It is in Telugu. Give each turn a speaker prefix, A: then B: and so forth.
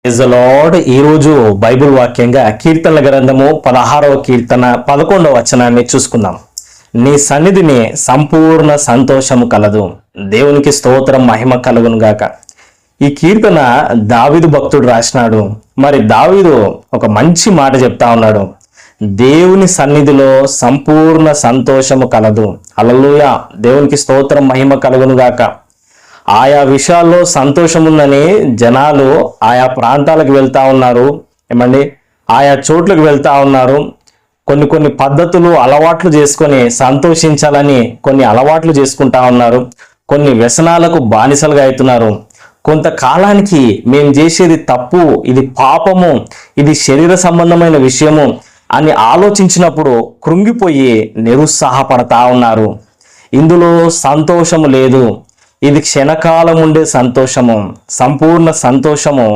A: Praise the lord. ఈరోజు బైబిల్ వాక్యంగా కీర్తనల గ్రంథము 16వ కీర్తన 11వ వచనాన్ని చూసుకుందాం. నీ సన్నిధిని సంపూర్ణ సంతోషము కలదు. దేవునికి స్తోత్రం, మహిమ కలుగును గాక. ఈ కీర్తన దావీదు భక్తుడు రాసినాడు. మరి దావీదు ఒక మంచి మాట చెప్తా ఉన్నాడు. దేవుని సన్నిధిలో సంపూర్ణ సంతోషము కలదు. హల్లెలూయా. దేవునికి స్తోత్రం, మహిమ కలుగును గాక. ఆయా విషయాల్లో సంతోషం ఉందని జనాలు ఆయా ప్రాంతాలకు వెళ్తా ఉన్నారు. ఏమండి, ఆయా చోట్లకు వెళ్తా ఉన్నారు. కొన్ని పద్ధతులు, అలవాట్లు చేసుకొని సంతోషించాలని కొన్ని అలవాట్లు చేసుకుంటా ఉన్నారు. కొన్ని వ్యసనాలకు బానిసలుగా అవుతున్నారు. కొంతకాలానికి మేము చేసేది తప్పు, ఇది పాపము, ఇది శరీర సంబంధమైన విషయము అని ఆలోచించినప్పుడు కృంగిపోయి నిరుత్సాహపడతా ఉన్నారు. ఇందులో సంతోషము లేదు. ఇది క్షణకాలం ఉండే సంతోషము. సంపూర్ణ సంతోషము